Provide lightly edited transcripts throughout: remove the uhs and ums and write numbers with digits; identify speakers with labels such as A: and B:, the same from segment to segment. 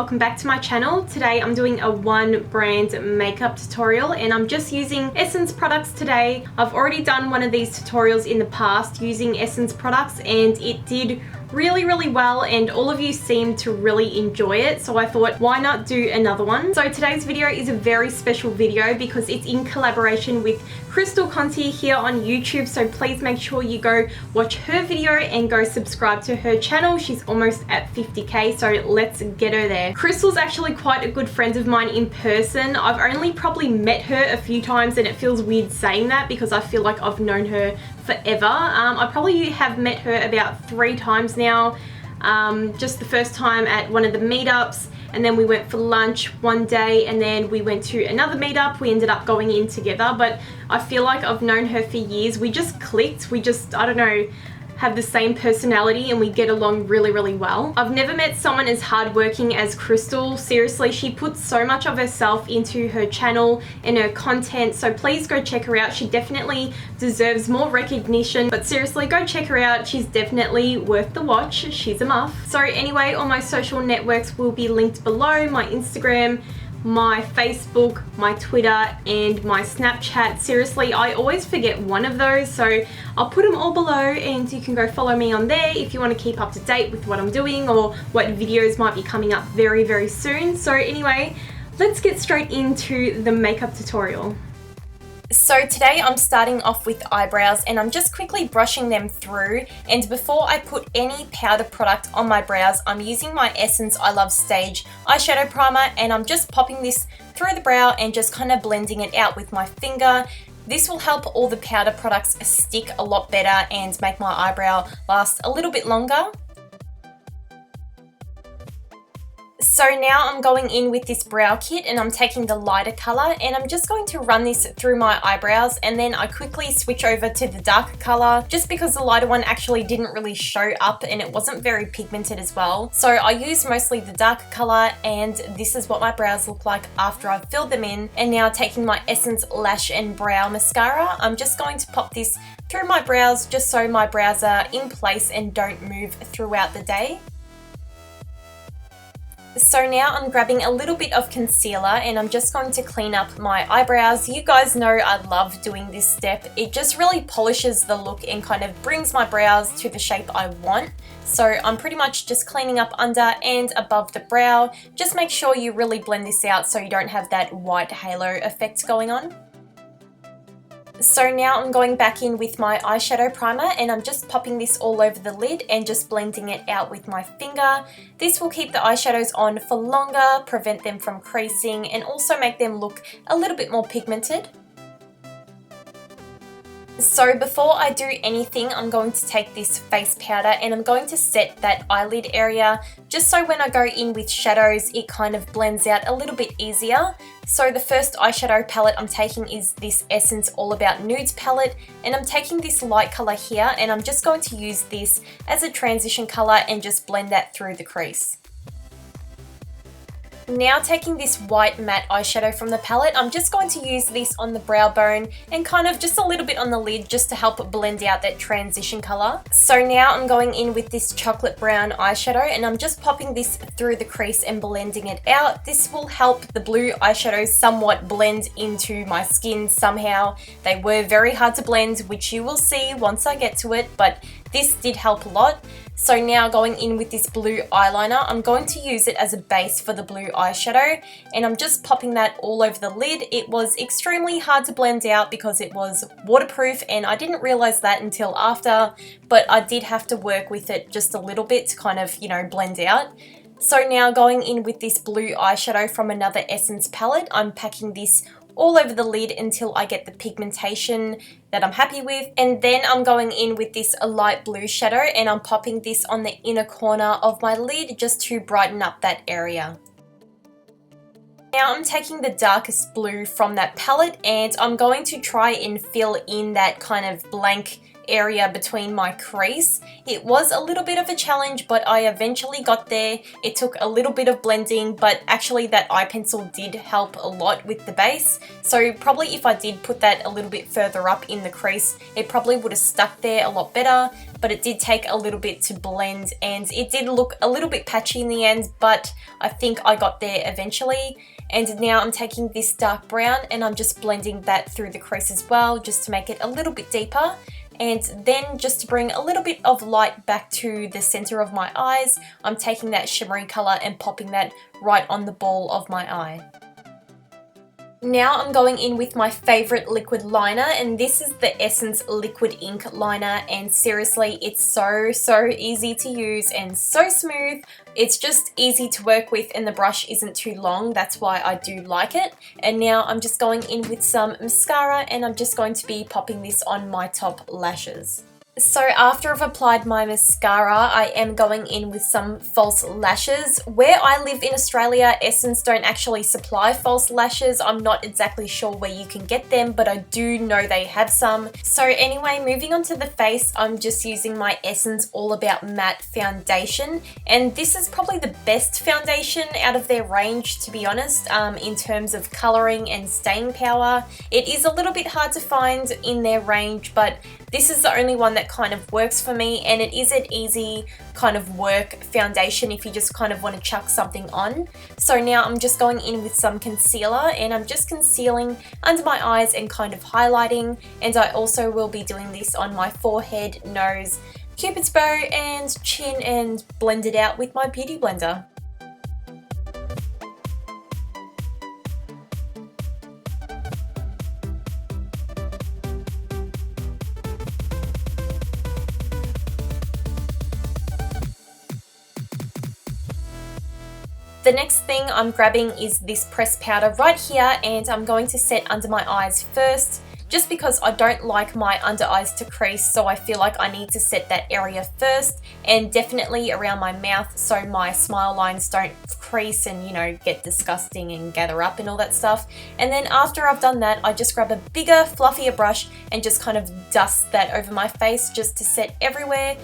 A: welcome back to my channel. Today I'm doing a one brand makeup tutorial and I'm just using Essence products today. I've already done one of these tutorials in the past using Essence products and it did really well, and all of you seem to really enjoy it, so I thought why not do another one. So today's video is a very special video because it's in collaboration with Conte here on YouTube, so please make sure you go watch her video and go subscribe to her channel. She's almost at 50k, so let's get her there. Crystal's actually quite a good friend of mine in person. I've only probably met her a few times and it feels weird saying that because I feel like I've known her forever. I probably have met her about 3 times now. Just the first time at one of the meetups, and then we went for lunch one day, and then we went to another meetup. We ended up going in together, but I feel like I've known her for years. We just clicked. We just, I don't know, have the same personality and we get along really well. I've never met someone as hardworking as Crystal. Seriously, she puts so much of herself into her channel and her content, so please go check her out. She definitely deserves more recognition, but seriously, go check her out. She's definitely worth the watch. She's a muff. So anyway, all my social networks will be linked below: my Instagram, my Facebook, my Twitter, and my Snapchat. Seriously, I always forget one of those, so I'll put them all below and you can go follow me on there if you want to keep up to date with what I'm doing or what videos might be coming up very soon. So anyway, let's get straight into the makeup tutorial. So today I'm starting off with eyebrows and I'm just quickly brushing them through, and before I put any powder product on my brows, I'm using my Essence I Love Stage eyeshadow primer and I'm just popping this through the brow and just kind of blending it out with my finger. This will help all the powder products stick a lot better and make my eyebrow last a little bit longer. So now I'm going in with this brow kit and I'm taking the lighter color and I'm just going to run this through my eyebrows, and then I quickly switch over to the darker color just because the lighter one actually didn't really show up and it wasn't very pigmented as well. So I use mostly the darker color, and this is what my brows look like after I've filled them in. And now taking my Essence Lash and Brow Mascara, I'm just going to pop this through my brows just so my brows are in place and don't move throughout the day. So now I'm grabbing a little bit of concealer and I'm just going to clean up my eyebrows. You guys know I love doing this step. It just really polishes the look and kind of brings my brows to the shape I want. So I'm pretty much just cleaning up under and above the brow. Just make sure you really blend this out so you don't have that white halo effect going on. So now I'm going back in with my eyeshadow primer and I'm just popping this all over the lid and just blending it out with my finger. This will keep the eyeshadows on for longer, prevent them from creasing, and also make them look a little bit more pigmented. So before I do anything, I'm going to take this face powder and I'm going to set that eyelid area just so when I go in with shadows it kind of blends out a little bit easier. So the first eyeshadow palette I'm taking is this Essence All About Nudes palette, and I'm taking this light color here and I'm just going to use this as a transition color and just blend that through the crease. Now taking this white matte eyeshadow from the palette, I'm just going to use this on the brow bone and kind of just a little bit on the lid just to help blend out that transition color. So now I'm going in with this chocolate brown eyeshadow and I'm just popping this through the crease and blending it out. This will help the blue eyeshadows somewhat blend into my skin somehow. They were very hard to blend, which you will see once I get to it, but this did help a lot. So now going in with this blue eyeliner, I'm going to use it as a base for the blue eyeshadow and I'm just popping that all over the lid. It was extremely hard to blend out because it was waterproof and I didn't realize that until after, but I did have to work with it just a little bit to kind of, you know, blend out. So now going in with this blue eyeshadow from another Essence palette, I'm packing this all over the lid until I get the pigmentation that I'm happy with, and then I'm going in with this light blue shadow and I'm popping this on the inner corner of my lid just to brighten up that area. Now I'm taking the darkest blue from that palette and I'm going to try and fill in that kind of blank area between my crease. It was a little bit of a challenge, but I eventually got there. It took a little bit of blending, but actually that eye pencil did help a lot with the base. So probably if I did put that a little bit further up in the crease, it probably would have stuck there a lot better, but it did take a little bit to blend and it did look a little bit patchy in the end, but I think I got there eventually. And now I'm taking this dark brown and I'm just blending that through the crease as well, just to make it a little bit deeper. And then just to bring a little bit of light back to the center of my eyes, I'm taking that shimmery color and popping that right on the ball of my eye. Now I'm going in with my favorite liquid liner, and this is the Essence Liquid Ink Liner, and seriously, it's so easy to use and so smooth. It's just easy to work with and the brush isn't too long, that's why I do like it. And now I'm just going in with some mascara and I'm just going to be popping this on my top lashes. So after I've applied my mascara, I am going in with some false lashes. Where I live in Australia, Essence don't actually supply false lashes. I'm not exactly sure where you can get them, but I do know they have some. So anyway, moving on to the face, I'm just using my Essence All About Matte foundation. And this is probably the best foundation out of their range, to be honest, in terms of colouring and staying power. It is a little bit hard to find in their range, but this is the only one that kind of works for me, and it is an easy kind of work foundation if you just kind of want to chuck something on. So now I'm just going in with some concealer and I'm just concealing under my eyes and kind of highlighting, and I also will be doing this on my forehead, nose, cupid's bow and chin, and blend it out with my beauty blender. The next thing I'm grabbing is this pressed powder right here, and I'm going to set under my eyes first, just because I don't like my under eyes to crease, so I feel like I need to set that area first, and definitely around my mouth so my smile lines don't crease and, you know, get disgusting and gather up and all that stuff. And then after I've done that, I just grab a bigger, fluffier brush and just kind of dust that over my face just to set everywhere.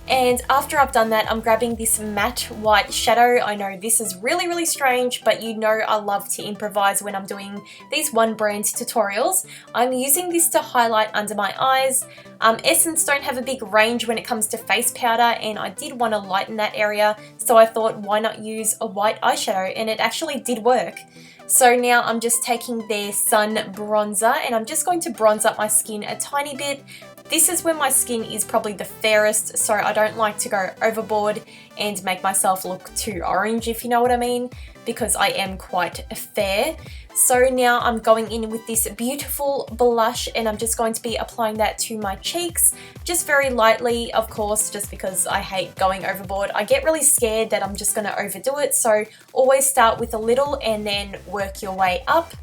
A: And after I've done that, I'm grabbing this matte white shadow. I know this is really strange, but you know I love to improvise when I'm doing these one brand tutorials. I'm using this to highlight under my eyes. Essence don't have a big range when it comes to face powder, and I did want to lighten that area, so I thought why not use a white eyeshadow, and it actually did work. So now I'm just taking their Sun Bronzer and I'm just going to bronze up my skin a tiny bit. This is when my skin is probably the fairest, so I don't like to go overboard and make myself look too orange, if you know what I mean, because I am quite fair. So now I'm going in with this beautiful blush and I'm just going to be applying that to my cheeks, just very lightly, of course, just because I hate going overboard. I get really scared that I'm just going to overdo it, so always start with a little and then work your way up.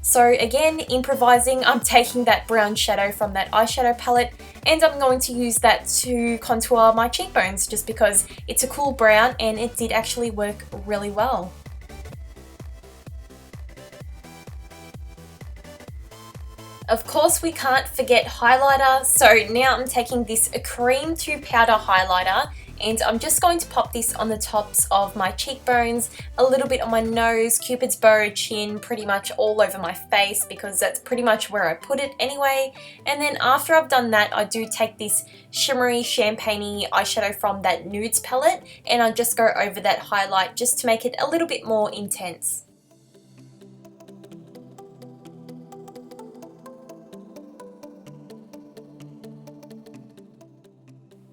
A: So again, improvising, I'm taking that brown shadow from that eyeshadow palette and I'm going to use that to contour my cheekbones just because it's a cool brown and it did actually work really well. Of course, we can't forget highlighter, so now I'm taking this cream to powder highlighter and I'm just going to pop this on the tops of my cheekbones, a little bit on my nose, cupid's bow, chin, pretty much all over my face because that's pretty much where I put it anyway. And then after I've done that, I do take this shimmery champagne-y eyeshadow from that Nudes palette and I just go over that highlight just to make it a little bit more intense.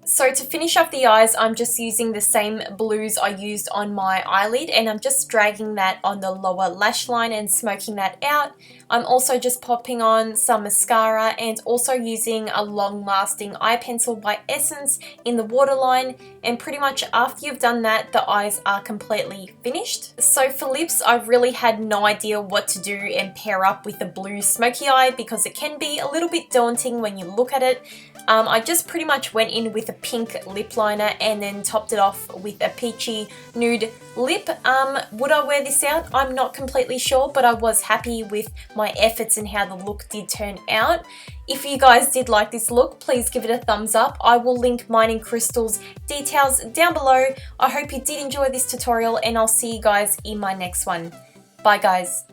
A: So to finish off the eyes, I'm just using the same blues I used on my eyelid and I'm just dragging that on the lower lash line and smoking that out. I'm also just popping on some mascara and also using a long-lasting eye pencil by Essence in the waterline, and pretty much after you've done that, the eyes are completely finished. So for lips, I really had no idea what to do and pair up with the blue smoky eye because it can be a little bit daunting when you look at it. I just pretty much went in with a pink lip liner and then topped it off with a peachy nude lip. Would I wear this out? I'm not completely sure, but I was happy with my efforts and how the look did turn out. If you guys did like this look, please give it a thumbs up. I will link mine and Crystal's details down below. I hope you did enjoy this tutorial, and I'll see you guys in my next one. Bye guys.